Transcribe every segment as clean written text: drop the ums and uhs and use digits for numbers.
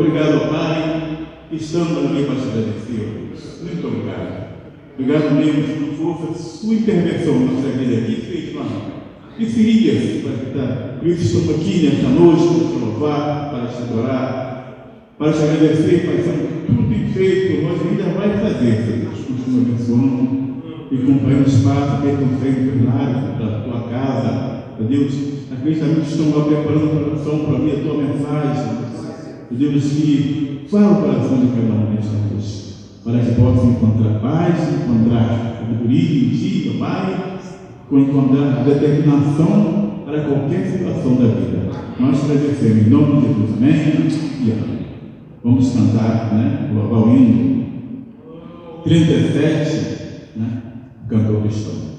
Obrigado, Pai, estamos aqui para te agradecer. Muito obrigado. Obrigado mesmo por força de sua intervenção na nossa vida aqui, fez lá. Que seria, por isso estamos aqui nesta noite para te louvar, para te adorar, para te agradecer, Pai, por tudo feito, nós ainda vai fazer, Senhor. Continua abençoando e acompanhando o espaço que estão sendo plenários da tua casa, Deus. Aqueles também que estão lá preparando o coração para ouvir a tua mensagem, Deus, que fala o coração de cada um nesta noite, para que possam encontrar paz, encontrar sabedoria em ti, Pai, encontrar determinação para qualquer situação da vida. Nós te agradecemos em nome de Jesus, amém e amém. Vamos cantar, louvar o hino 37, cantor cristão.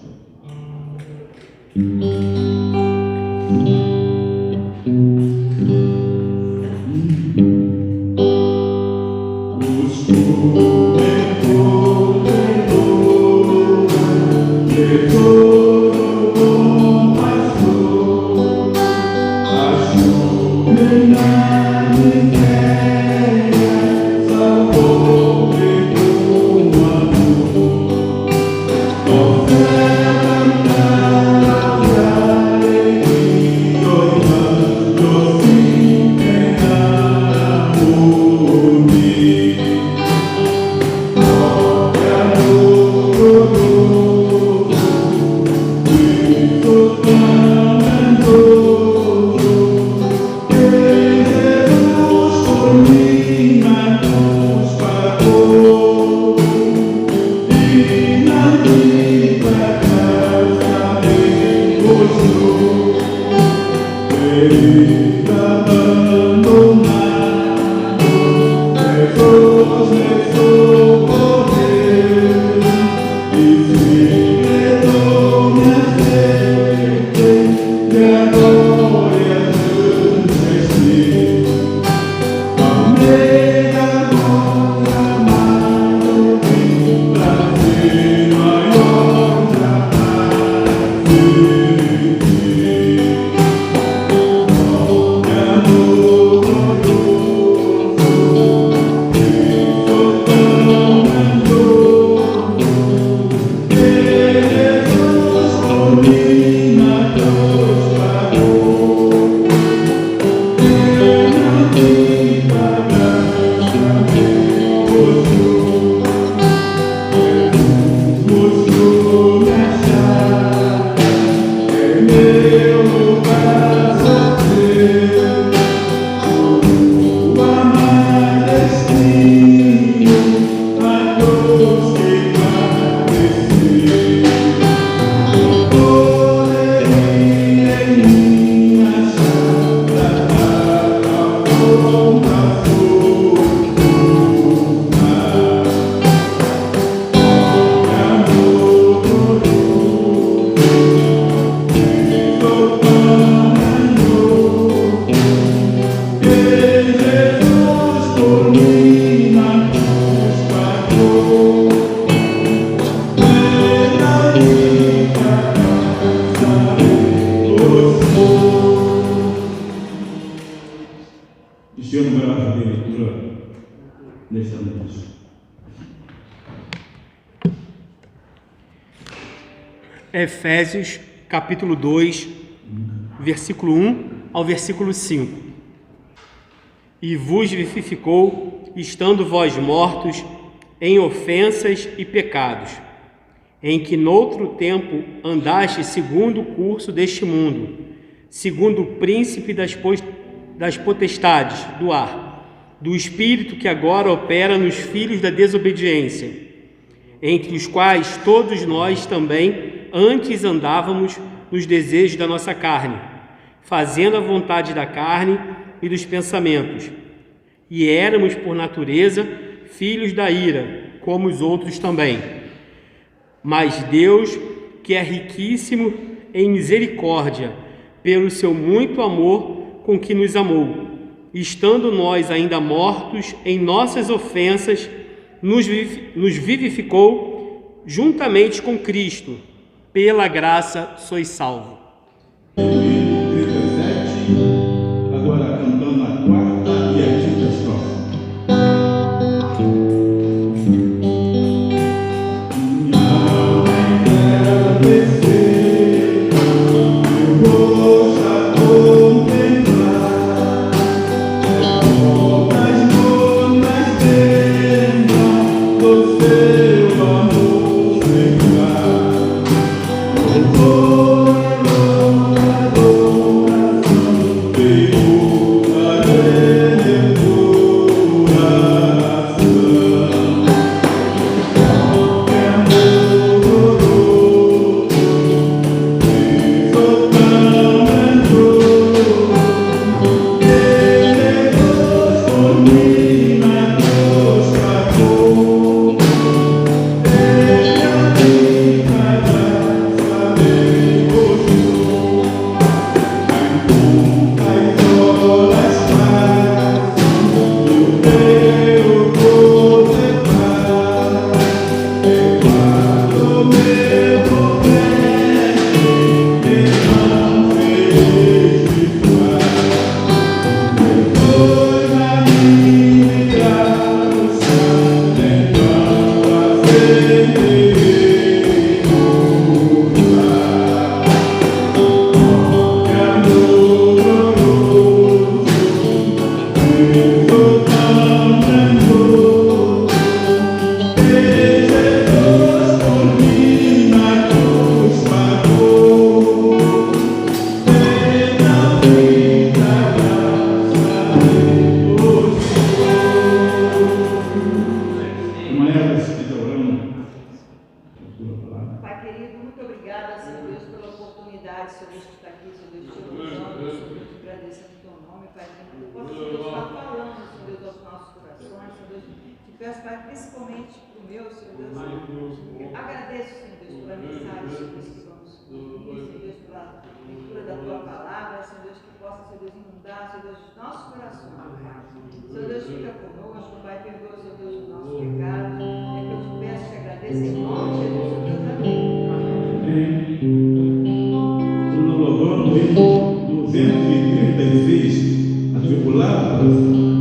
Efésios, capítulo 2, versículo 1 ao versículo 5. E vos vivificou, estando vós mortos em ofensas e pecados, em que noutro tempo andaste segundo o curso deste mundo, segundo o príncipe das potestades do ar, do espírito que agora opera nos filhos da desobediência, entre os quais todos nós também antes andávamos nos desejos da nossa carne, fazendo a vontade da carne e dos pensamentos, e éramos por natureza filhos da ira, como os outros também. Mas Deus, que é riquíssimo em misericórdia, pelo seu muito amor com que nos amou, estando nós ainda mortos em nossas ofensas, nos vivificou juntamente com Cristo. Pela graça sois salvos. Agora cantando a quarta e a quinta estrofe. Senhor Deus, que está aqui, Senhor Deus, te louvando, Senhor Deus, agradecendo o teu nome, Pai, que tu possa, Senhor Deus, estar falando, Senhor Deus, aos nossos corações, Senhor Deus, te peço, Pai, principalmente para o meu, Senhor Deus, agradeço, Senhor Deus, pela mensagem, Senhor Deus, que vamos ouvir, Senhor Deus, pela leitura da tua palavra, Senhor Deus, que possa, Senhor Deus, inundar, Senhor Deus, os nossos corações, Pai. Senhor Deus, fica conosco, Pai, perdoa, Senhor Deus, os nossos pecados, é que eu te peço, te agradeço em nome de Jesus, Senhor Deus, amém. No louvor no hino 236, atribulado coração.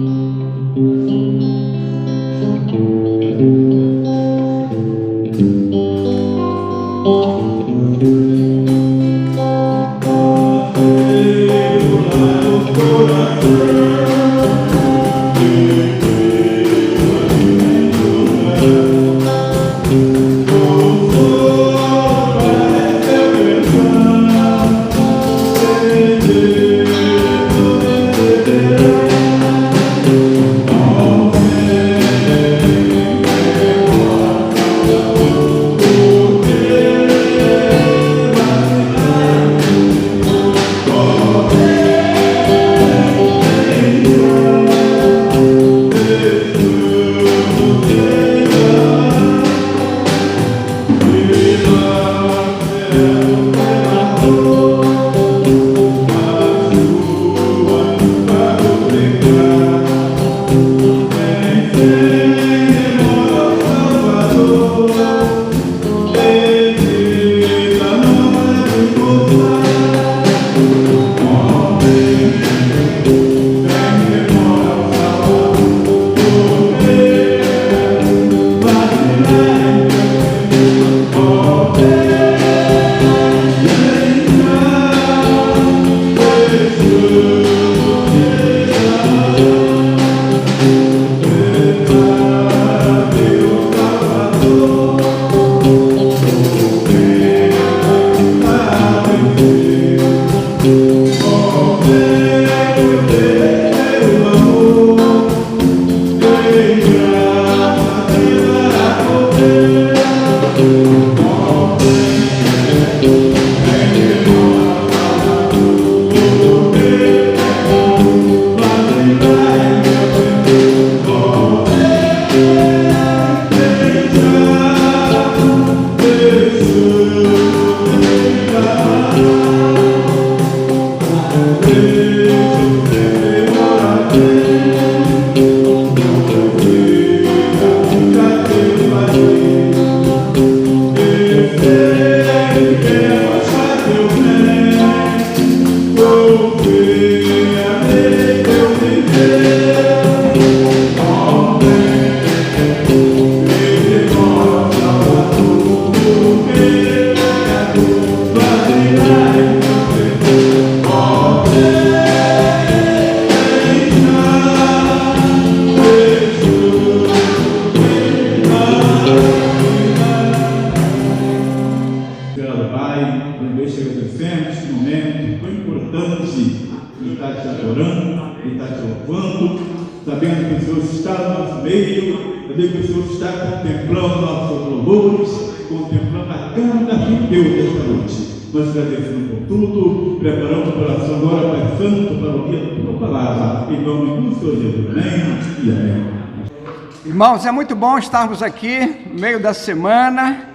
Irmãos, é muito bom estarmos aqui no meio da semana.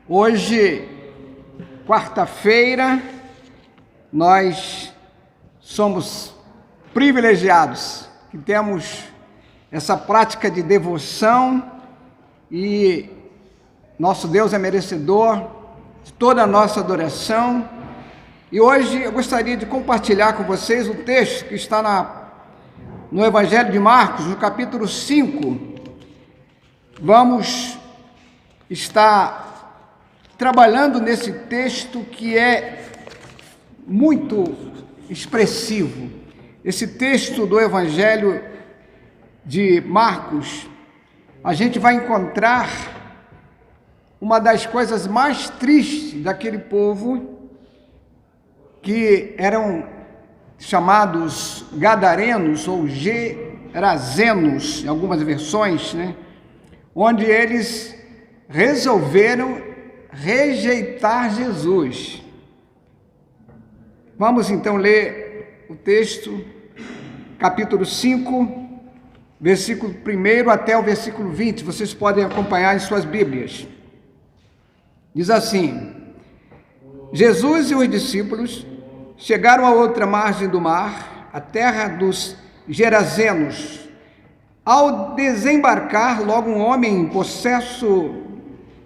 Hoje, quarta-feira, nós somos privilegiados que temos essa prática de devoção e nosso Deus é merecedor de toda a nossa adoração. E hoje eu gostaria de compartilhar com vocês o texto que está no Evangelho de Marcos, no capítulo 5. Vamos estar trabalhando nesse texto que é muito expressivo. Esse texto do Evangelho de Marcos, a gente vai encontrar uma das coisas mais tristes daquele povo, que eram chamados gadarenos ou gerazenos, em algumas versões, né? Onde eles resolveram rejeitar Jesus. Vamos então ler o texto, capítulo 5, versículo 1 até o versículo 20. Vocês podem acompanhar em suas Bíblias. Diz assim: Jesus e os discípulos chegaram à outra margem do mar, a terra dos Gerazenos. Ao desembarcar, logo um homem possesso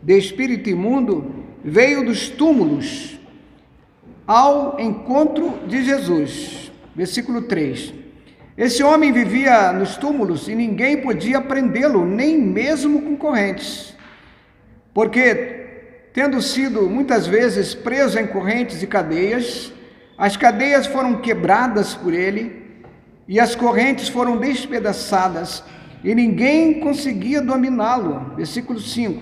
de espírito imundo veio dos túmulos ao encontro de Jesus. Versículo 3. Esse homem vivia nos túmulos e ninguém podia prendê-lo, nem mesmo com correntes, porque, tendo sido muitas vezes preso em correntes e cadeias, as cadeias foram quebradas por ele e as correntes foram despedaçadas e ninguém conseguia dominá-lo. Versículo 5.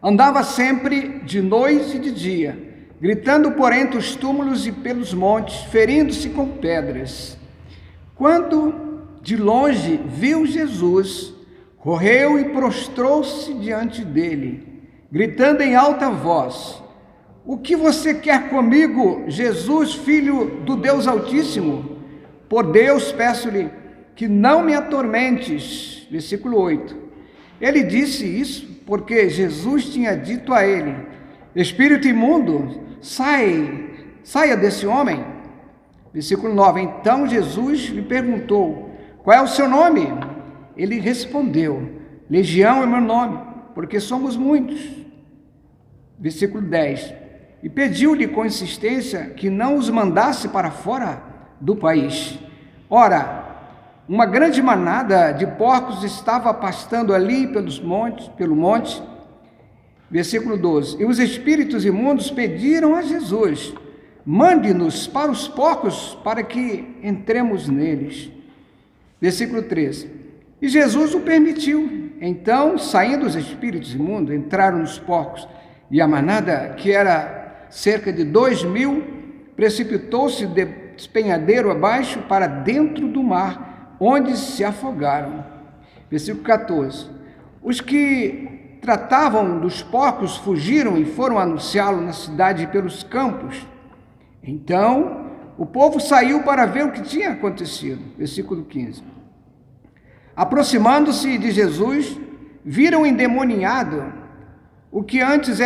Andava sempre de noite e de dia, gritando por entre os túmulos e pelos montes, ferindo-se com pedras. Quando de longe viu Jesus, correu e prostrou-se diante dele, gritando em alta voz: O que você quer comigo, Jesus, Filho do Deus Altíssimo? Por Deus, peço-lhe que não me atormentes. Versículo 8. Ele disse isso porque Jesus tinha dito a ele: Espírito imundo, saia desse homem. Versículo 9. Então Jesus lhe perguntou: Qual é o seu nome? Ele respondeu: Legião é meu nome, porque somos muitos. Versículo 10. E pediu-lhe com insistência que não os mandasse para fora do país. Ora, uma grande manada de porcos estava pastando ali pelo monte. Versículo 12. E os espíritos imundos pediram a Jesus: Mande-nos para os porcos, para que entremos neles. Versículo 13. E Jesus o permitiu. Então, saindo os espíritos imundos, entraram nos porcos, e a manada, que era cerca de 2.000, precipitou-se de despenhadeiro abaixo para dentro do mar, onde se afogaram. Versículo 14. Os que tratavam dos porcos fugiram e foram anunciá-lo na cidade e pelos campos. Então, o povo saiu para ver o que tinha acontecido. Versículo 15. Aproximando-se de Jesus, viram o endemoniado, o que antes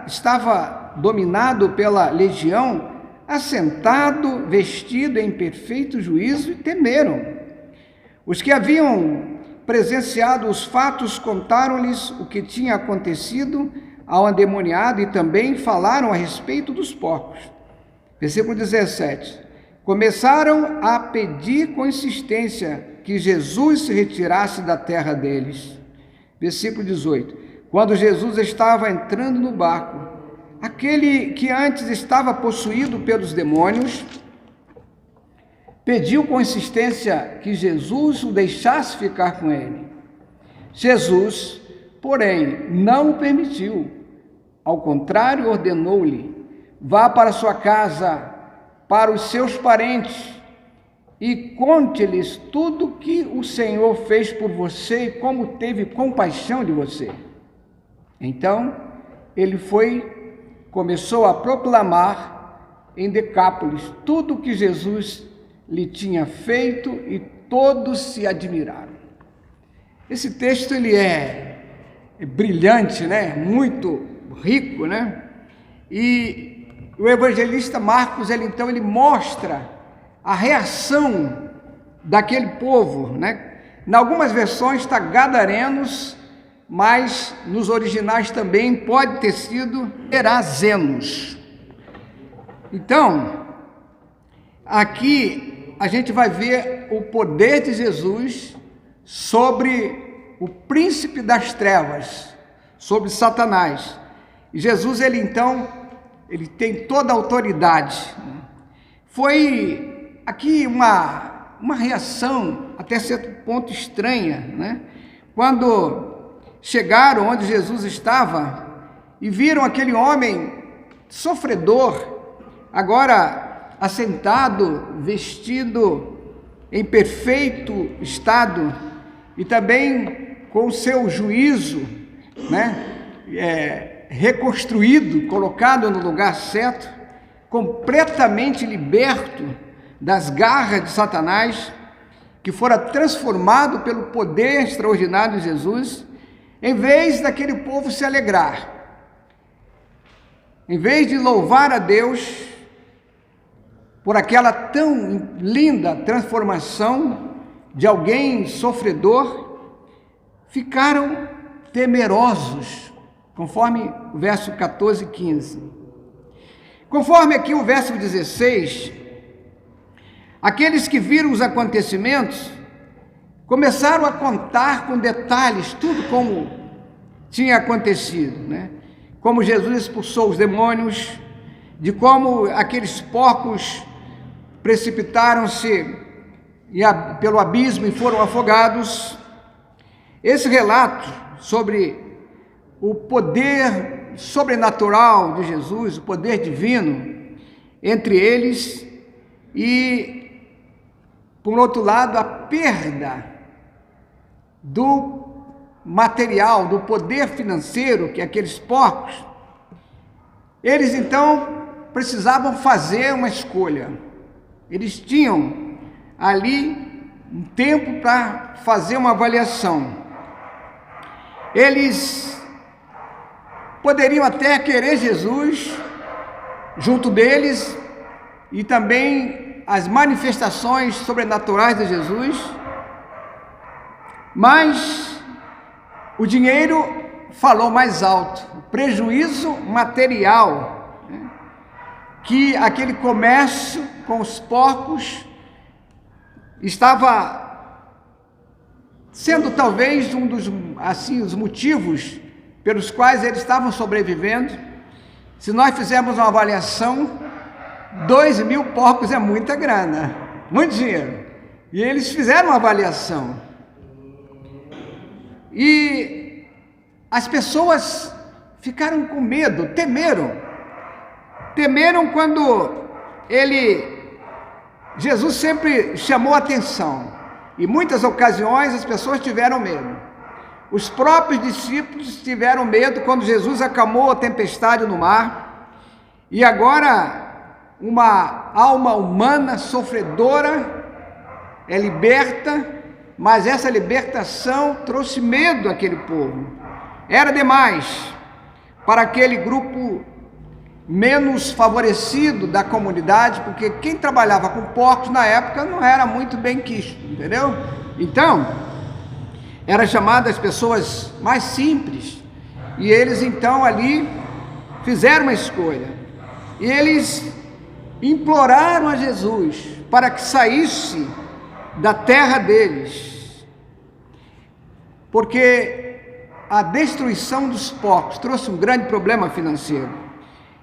estava dominado pela legião, assentado, vestido em perfeito juízo, e temeram. Os que haviam presenciado os fatos contaram-lhes o que tinha acontecido ao endemoniado e também falaram a respeito dos porcos. Versículo 17. Começaram a pedir com insistência que Jesus se retirasse da terra deles. Versículo 18. Quando Jesus estava entrando no barco, aquele que antes estava possuído pelos demônios pediu com insistência que Jesus o deixasse ficar com ele. Jesus, porém, não o permitiu. Ao contrário, ordenou-lhe: Vá para sua casa, para os seus parentes, e conte-lhes tudo o que o Senhor fez por você e como teve compaixão de você. Então, ele começou a proclamar em Decápolis tudo o que Jesus lhe tinha feito, e todos se admiraram. Esse texto ele é brilhante, né? Muito rico, né? E o evangelista Marcos, ele mostra a reação daquele povo, né? Em algumas versões está gadarenos, mas nos originais também pode ter sido gerazenos. Então, aqui a gente vai ver o poder de Jesus sobre o príncipe das trevas, sobre Satanás. E Jesus, ele tem toda a autoridade. Foi aqui uma reação até certo ponto estranha, né? Quando chegaram onde Jesus estava e viram aquele homem sofredor, agora assentado, vestido em perfeito estado e também com o seu juízo, né, reconstruído, colocado no lugar certo, completamente liberto das garras de Satanás, que fora transformado pelo poder extraordinário de Jesus, em vez daquele povo se alegrar, em vez de louvar a Deus por aquela tão linda transformação de alguém sofredor, ficaram temerosos, conforme o verso 14 e 15. Conforme aqui o verso 16, aqueles que viram os acontecimentos começaram a contar com detalhes tudo como tinha acontecido, né? Como Jesus expulsou os demônios, de como aqueles porcos precipitaram-se pelo abismo e foram afogados. Esse relato sobre o poder sobrenatural de Jesus, o poder divino entre eles, e, por outro lado, a perda do material, do poder financeiro que aqueles porcos, eles então precisavam fazer uma escolha. Eles tinham ali um tempo para fazer uma avaliação. Eles poderiam até querer Jesus junto deles e também as manifestações sobrenaturais de Jesus, mas o dinheiro falou mais alto, o prejuízo material, né, que aquele comércio com os porcos estava sendo talvez um dos os motivos pelos quais eles estavam sobrevivendo. Se nós fizermos uma avaliação, 2.000 porcos é muita grana, muito dinheiro. E eles fizeram uma avaliação. E as pessoas ficaram com medo, temeram quando Jesus sempre chamou atenção. Em muitas ocasiões as pessoas tiveram medo. Os próprios discípulos tiveram medo quando Jesus acalmou a tempestade no mar. E agora uma alma humana sofredora é liberta, mas essa libertação trouxe medo àquele povo. Era demais para aquele grupo menos favorecido da comunidade, porque quem trabalhava com porcos na época não era muito bem quisto, entendeu? Então, era chamado as pessoas mais simples, e eles então ali fizeram uma escolha, e eles imploraram a Jesus para que saísse da terra deles, porque a destruição dos porcos trouxe um grande problema financeiro.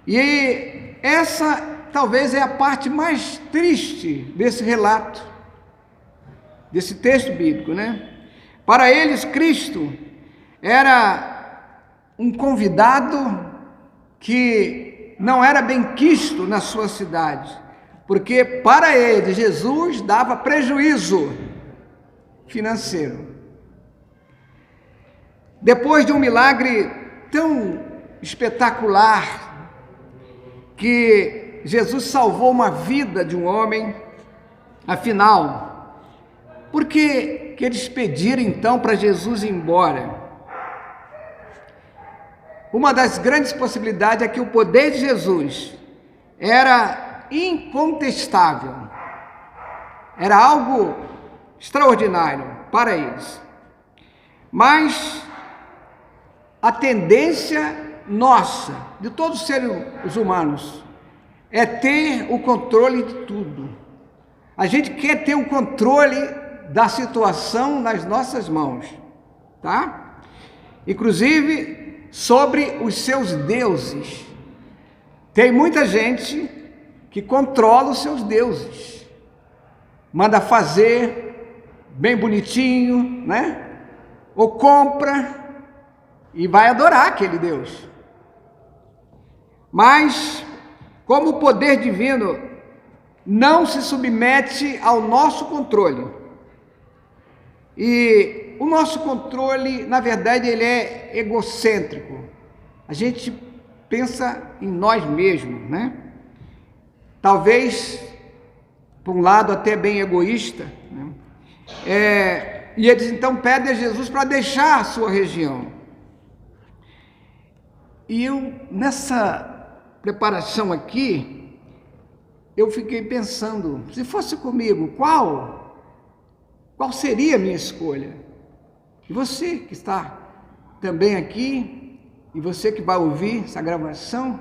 E essa talvez é a parte mais triste desse relato, desse texto bíblico, né? Para eles, Cristo era um convidado que não era bem quisto na sua cidade, porque para eles Jesus dava prejuízo financeiro. Depois de um milagre tão espetacular, que Jesus salvou uma vida de um homem, afinal, por que eles pediram então para Jesus ir embora? Uma das grandes possibilidades é que o poder de Jesus era incontestável, era algo extraordinário para eles, mas a tendência nossa, de todos os seres humanos, é ter o controle de tudo. A gente quer ter o controle da situação nas nossas mãos, tá? Inclusive sobre os seus deuses. Tem muita gente que controla os seus deuses, manda fazer bem bonitinho, né? Ou compra e vai adorar aquele Deus. Mas, como o poder divino não se submete ao nosso controle, e o nosso controle, na verdade, ele é egocêntrico. A gente pensa em nós mesmos, né? talvez, por um lado até bem egoísta, né? E eles então pedem a Jesus para deixar a sua região. E eu, nessa preparação aqui, eu fiquei pensando, se fosse comigo, qual seria a minha escolha? E você que está também aqui, e você que vai ouvir essa gravação,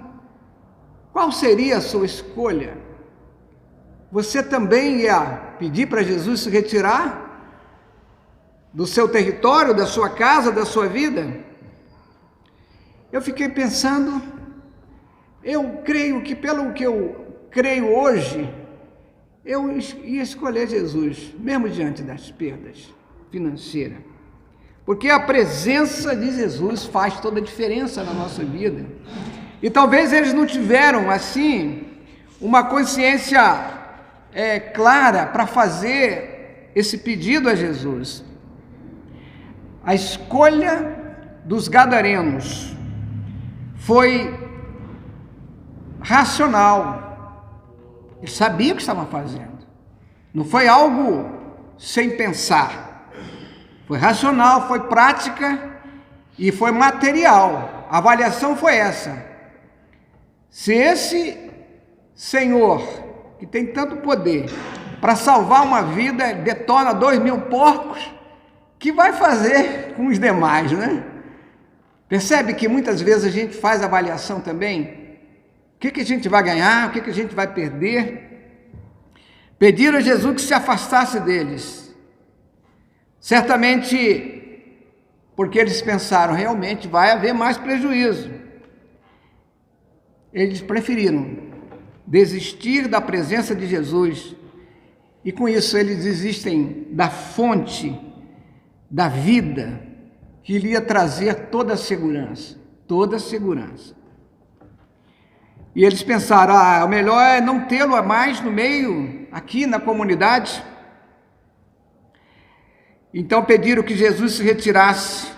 qual seria a sua escolha? Você também ia pedir para Jesus se retirar do seu território, da sua casa, da sua vida? Eu fiquei pensando, eu creio que pelo que eu creio hoje, eu ia escolher Jesus, mesmo diante das perdas financeiras. Porque a presença de Jesus faz toda a diferença na nossa vida. E talvez eles não tiveram, assim, uma consciência clara para fazer esse pedido a Jesus. A escolha dos gadarenos foi racional. Eles sabiam o que estavam fazendo. Não foi algo sem pensar. Foi racional, foi prática e foi material. A avaliação foi essa. Se esse Senhor, que tem tanto poder para salvar uma vida, detona 2.000 porcos, que vai fazer com os demais, né? Percebe que muitas vezes a gente faz avaliação também? O que a gente vai ganhar, o que a gente vai perder? Pediram a Jesus que se afastasse deles. Certamente porque eles pensaram, realmente vai haver mais prejuízo. Eles preferiram desistir da presença de Jesus, e com isso eles desistem da fonte da vida que iria trazer toda a segurança, E eles pensaram, o melhor é não tê-lo mais no meio, aqui na comunidade. Então pediram que Jesus se retirasse.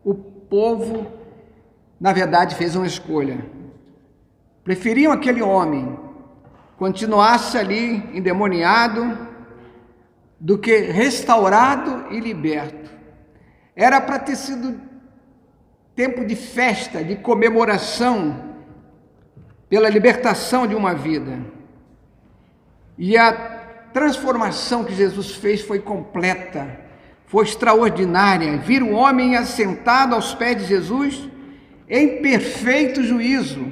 O povo, na verdade, fez uma escolha. Preferiam aquele homem continuasse ali endemoniado do que restaurado e liberto. Era para ter sido tempo de festa, de comemoração pela libertação de uma vida. E a transformação que Jesus fez foi completa, foi extraordinária. Vir o homem assentado aos pés de Jesus em perfeito juízo,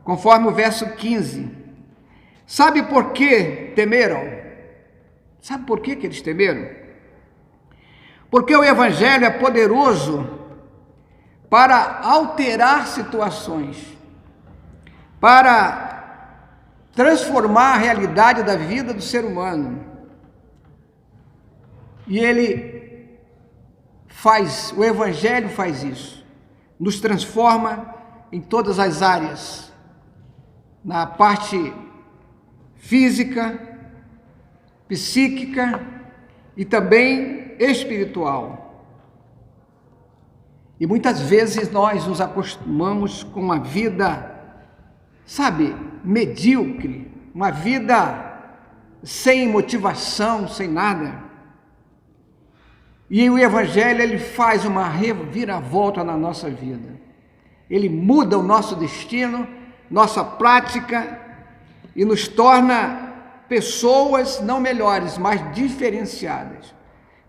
conforme o verso 15. Sabe por que temeram? Sabe por que eles temeram? Porque o Evangelho é poderoso para alterar situações, para transformar a realidade da vida do ser humano. E o Evangelho faz isso, nos transforma em todas as áreas, na parte física, psíquica e também espiritual. E muitas vezes nós nos acostumamos com uma vida, medíocre, uma vida sem motivação, sem nada. E o Evangelho, ele faz uma reviravolta na nossa vida. Ele muda o nosso destino, nossa prática e nos torna pessoas não melhores, mas diferenciadas.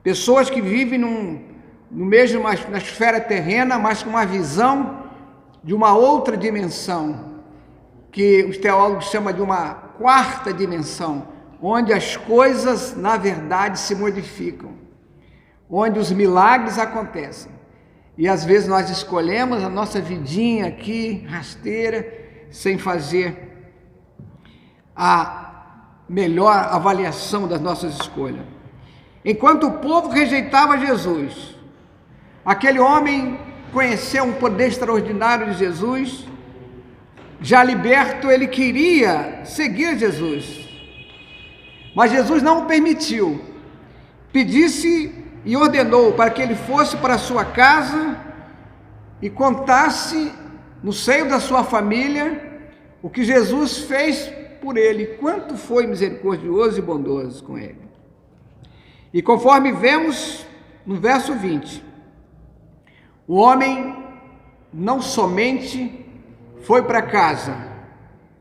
Pessoas que vivem na esfera terrena, mas com uma visão de uma outra dimensão, que os teólogos chamam de uma quarta dimensão, onde as coisas, na verdade, se modificam, onde os milagres acontecem. E às vezes nós escolhemos a nossa vidinha aqui, rasteira, sem fazer a melhor avaliação das nossas escolhas. Enquanto o povo rejeitava Jesus, aquele homem conheceu um poder extraordinário de Jesus. Já liberto, ele queria seguir Jesus, mas Jesus não o permitiu. Pedisse e ordenou para que ele fosse para a sua casa e contasse no seio da sua família o que Jesus fez por ele, quanto foi misericordioso e bondoso com ele. E conforme vemos no verso 20, o homem não somente foi para casa,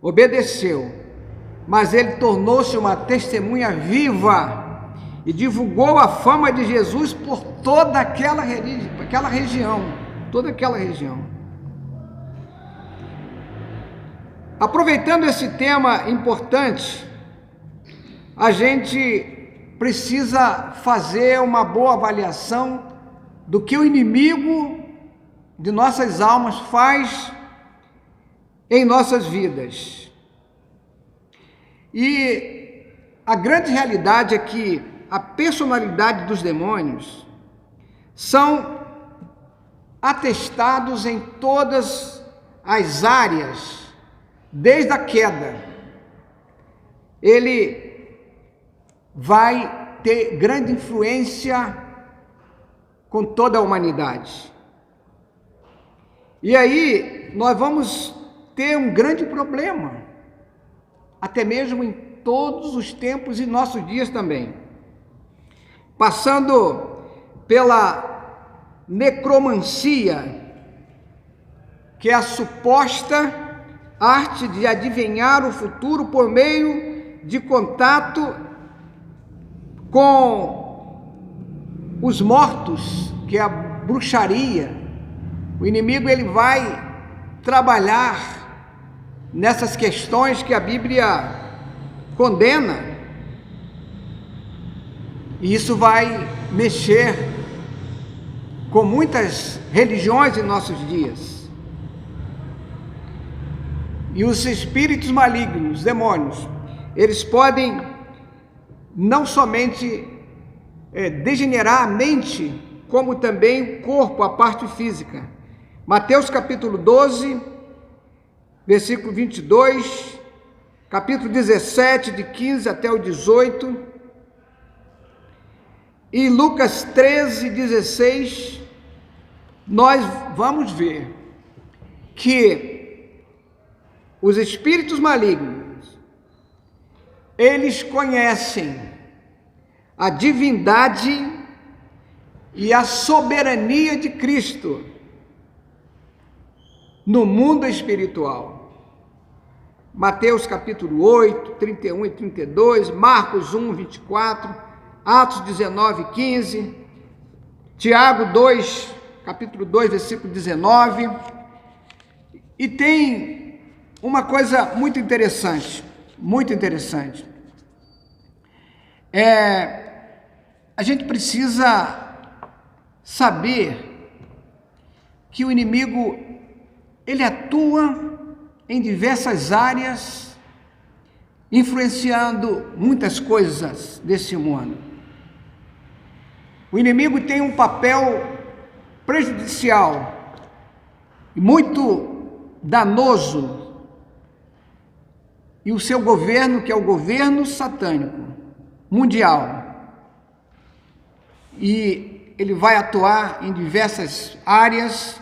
obedeceu, mas ele tornou-se uma testemunha viva e divulgou a fama de Jesus por toda aquela região, toda aquela região. Aproveitando esse tema importante, a gente precisa fazer uma boa avaliação do que o inimigo de nossas almas faz em nossas vidas. E a grande realidade é que a personalidade dos demônios são atestados em todas as áreas, desde a queda. Ele vai ter grande influência com toda a humanidade. E aí nós vamos ter um grande problema, até mesmo em todos os tempos e nossos dias também. Passando pela necromancia, que é a suposta arte de adivinhar o futuro por meio de contato com os mortos, que é a bruxaria. O inimigo ele vai trabalhar nessas questões que a Bíblia condena, e isso vai mexer com muitas religiões em nossos dias. E os espíritos malignos, demônios, eles podem não somente degenerar a mente, como também o corpo, a parte física. Mateus capítulo 12, versículo 22, capítulo 17, de 15 até o 18, e Lucas 13, 16, nós vamos ver que os espíritos malignos, eles conhecem a divindade e a soberania de Cristo no mundo espiritual. Mateus capítulo 8, 31 e 32, Marcos 1, 24, Atos 19, 15, Tiago 2, capítulo 2, versículo 19. E tem uma coisa muito interessante, a gente precisa saber que o inimigo, ele atua em diversas áreas, influenciando muitas coisas desse mundo. O inimigo tem um papel prejudicial e muito danoso, e o seu governo, que é o governo satânico mundial, e ele vai atuar em diversas áreas,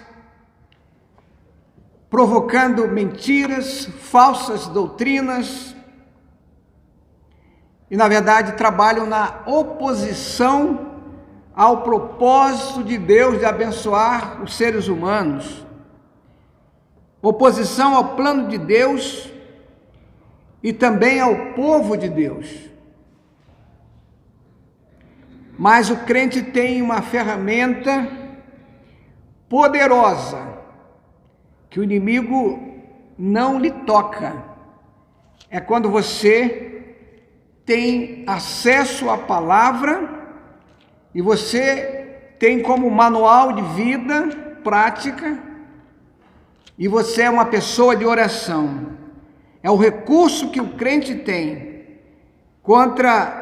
provocando mentiras, falsas doutrinas, e na verdade trabalham na oposição ao propósito de Deus de abençoar os seres humanos, oposição ao plano de Deus e também ao povo de Deus. Mas o crente tem uma ferramenta poderosa que o inimigo não lhe toca. É quando você tem acesso à palavra e você tem como manual de vida prática, e você é uma pessoa de oração. É o recurso que o crente tem contra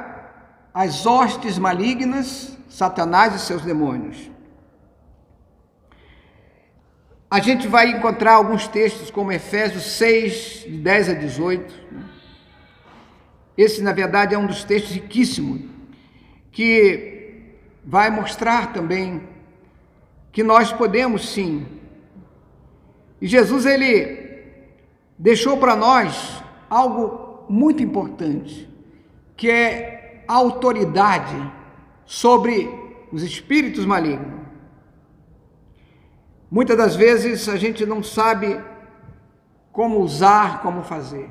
as hostes malignas, Satanás e seus demônios. A gente vai encontrar alguns textos como Efésios 6, de 10 a 18. Esse, na verdade, é um dos textos riquíssimos, que vai mostrar também que nós podemos sim. E Jesus, ele deixou para nós algo muito importante, que é a autoridade sobre os espíritos malignos. Muitas das vezes a gente não sabe como usar, como fazer,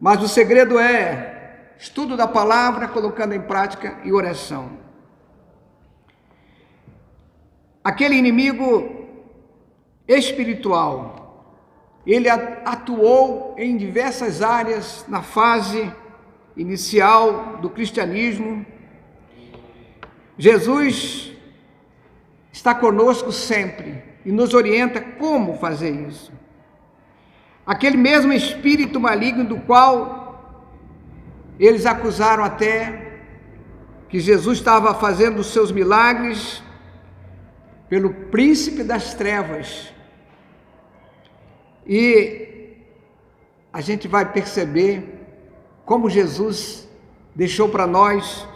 mas o segredo é estudo da palavra, colocando em prática e oração. Aquele inimigo espiritual, ele atuou em diversas áreas na fase inicial do cristianismo. Jesus está conosco sempre e nos orienta como fazer isso. Aquele mesmo espírito maligno do qual eles acusaram até que Jesus estava fazendo os seus milagres pelo príncipe das trevas. E a gente vai perceber como Jesus deixou para nós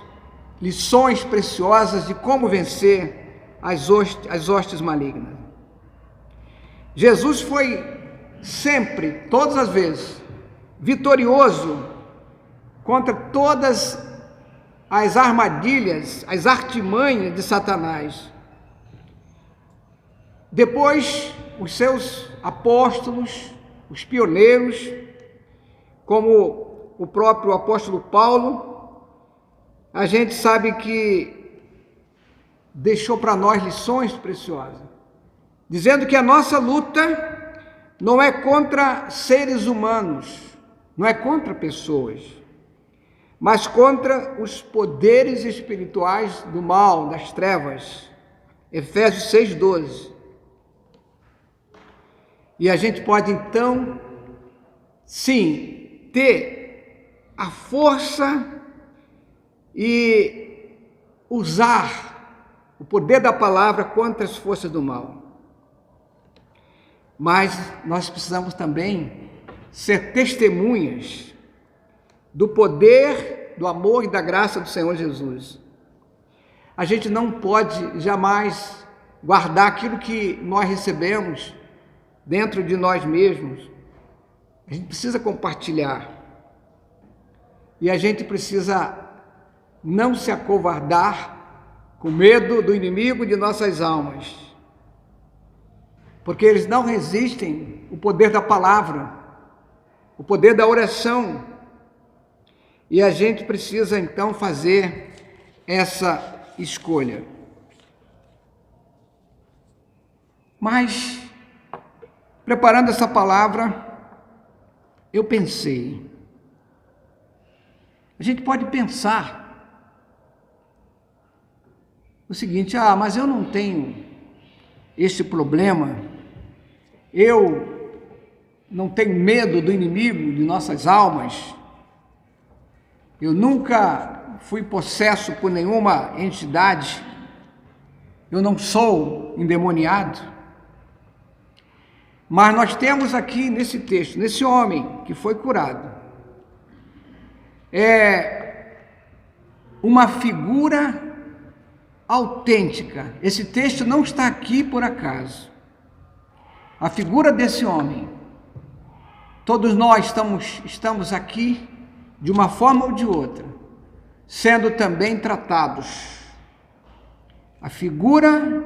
lições preciosas de como vencer as hostes malignas. Jesus foi sempre, todas as vezes, vitorioso contra todas as armadilhas, as artimanhas de Satanás. Depois, os seus apóstolos, os pioneiros, como o próprio apóstolo Paulo, a gente sabe que deixou para nós lições preciosas, dizendo que a nossa luta não é contra seres humanos, não é contra pessoas, mas contra os poderes espirituais do mal, das trevas. Efésios 6,12. E a gente pode então, sim, ter a força e usar o poder da palavra contra as forças do mal. Mas nós precisamos também ser testemunhas do poder, do amor e da graça do Senhor Jesus. A gente não pode jamais guardar aquilo que nós recebemos dentro de nós mesmos. A gente precisa compartilhar. E a gente precisa não se acovardar com medo do inimigo de nossas almas, porque eles não resistem o poder da palavra, o poder da oração. E a gente precisa então fazer essa escolha. Mas, preparando essa palavra, eu pensei, a gente pode pensar o seguinte: mas eu não tenho esse problema, eu não tenho medo do inimigo de nossas almas, eu nunca fui possesso por nenhuma entidade, eu não sou endemoniado. Mas nós temos aqui nesse texto, nesse homem que foi curado, uma figura autêntica. Esse texto não está aqui por acaso. A figura desse homem, todos nós estamos aqui de uma forma ou de outra, sendo também tratados. A figura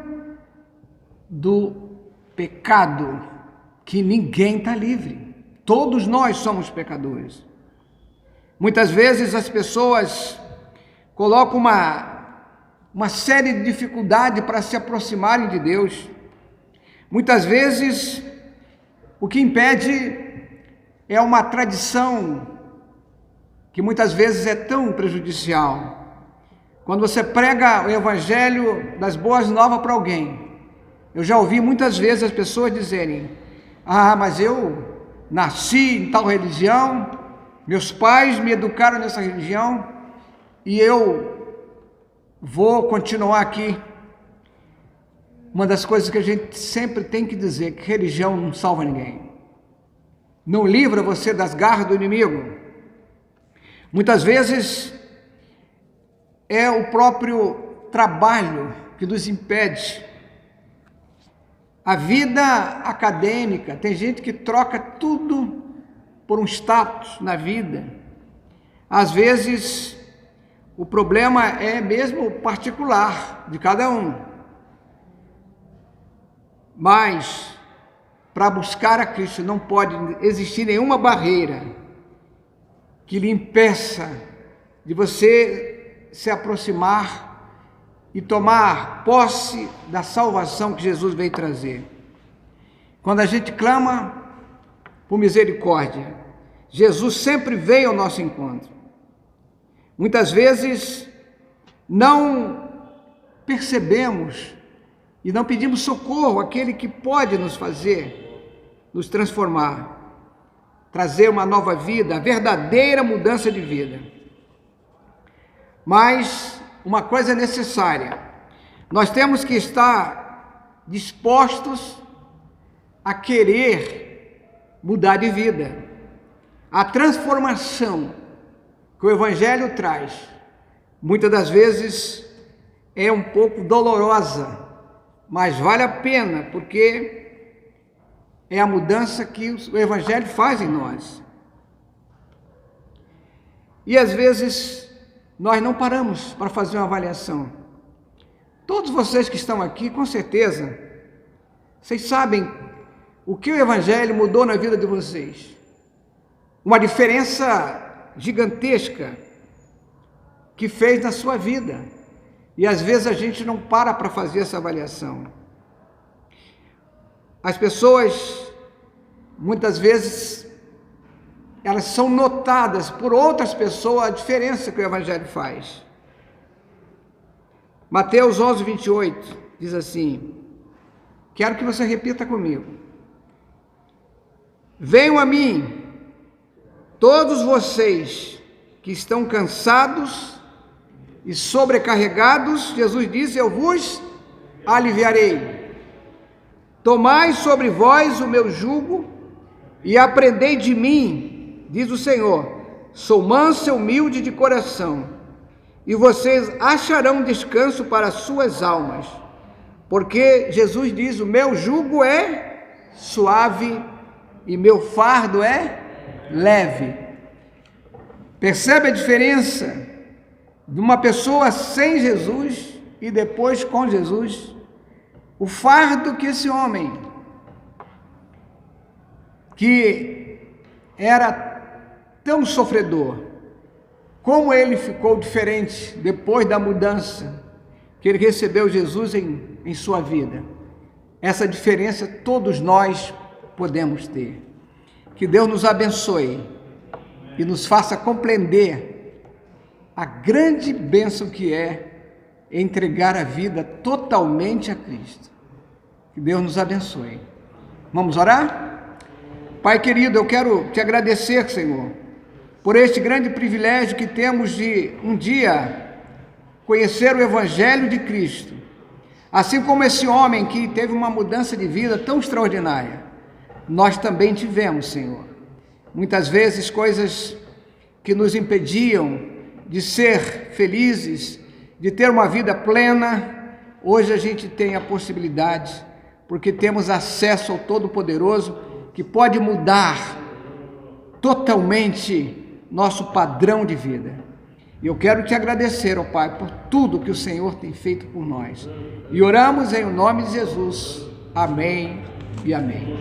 do pecado, que ninguém está livre. Todos nós somos pecadores. Muitas vezes as pessoas colocam uma série de dificuldades para se aproximarem de Deus. Muitas vezes o que impede é uma tradição que muitas vezes é tão prejudicial. Quando você prega o evangelho das boas novas para alguém, eu já ouvi muitas vezes as pessoas dizerem: mas eu nasci em tal religião, meus pais me educaram nessa religião e eu vou continuar aqui. Uma das coisas que a gente sempre tem que dizer, que religião não salva ninguém, não livra você das garras do inimigo. Muitas vezes é o próprio trabalho que nos impede. A vida acadêmica, tem gente que troca tudo por um status na vida. Às vezes, o problema é mesmo particular de cada um. Mas, para buscar a Cristo, não pode existir nenhuma barreira que lhe impeça de você se aproximar e tomar posse da salvação que Jesus veio trazer. Quando a gente clama por misericórdia, Jesus sempre veio ao nosso encontro. Muitas vezes não percebemos e não pedimos socorro àquele que pode nos fazer, nos transformar, trazer uma nova vida, a verdadeira mudança de vida. Mas uma coisa é necessária: nós temos que estar dispostos a querer mudar de vida. A transformação que o Evangelho traz, muitas das vezes é um pouco dolorosa, mas vale a pena, porque é a mudança que o Evangelho faz em nós. E às vezes nós não paramos para fazer uma avaliação. Todos vocês que estão aqui, com certeza, vocês sabem o que o Evangelho mudou na vida de vocês. Uma diferença gigantesca que fez na sua vida. E às vezes a gente não para fazer essa avaliação. As pessoas, muitas vezes, elas são notadas por outras pessoas a diferença que o Evangelho faz. Mateus 11, 28 diz assim, quero que você repita comigo: venham a mim, todos vocês que estão cansados e sobrecarregados, Jesus diz, eu vos aliviarei. Tomai sobre vós o meu jugo e aprendei de mim, diz o Senhor, sou manso e humilde de coração, e vocês acharão descanso para as suas almas, porque Jesus diz, o meu jugo é suave e meu fardo é leve. Percebe a diferença de uma pessoa sem Jesus e depois com Jesus? O fardo que esse homem, que era tão sofredor, como ele ficou diferente depois da mudança que ele recebeu Jesus em sua vida. Essa diferença todos nós podemos ter. Que Deus nos abençoe e nos faça compreender a grande bênção que é entregar a vida totalmente a Cristo. Que Deus nos abençoe. Vamos orar? Pai querido, eu quero te agradecer, Senhor, por este grande privilégio que temos de um dia conhecer o Evangelho de Cristo, assim como esse homem que teve uma mudança de vida tão extraordinária. Nós também tivemos, Senhor, muitas vezes coisas que nos impediam de ser felizes, de ter uma vida plena. Hoje a gente tem a possibilidade, porque temos acesso ao Todo-Poderoso, que pode mudar totalmente nosso padrão de vida. E eu quero te agradecer, ó Pai, por tudo que o Senhor tem feito por nós. E oramos em nome de Jesus. Amém e amém.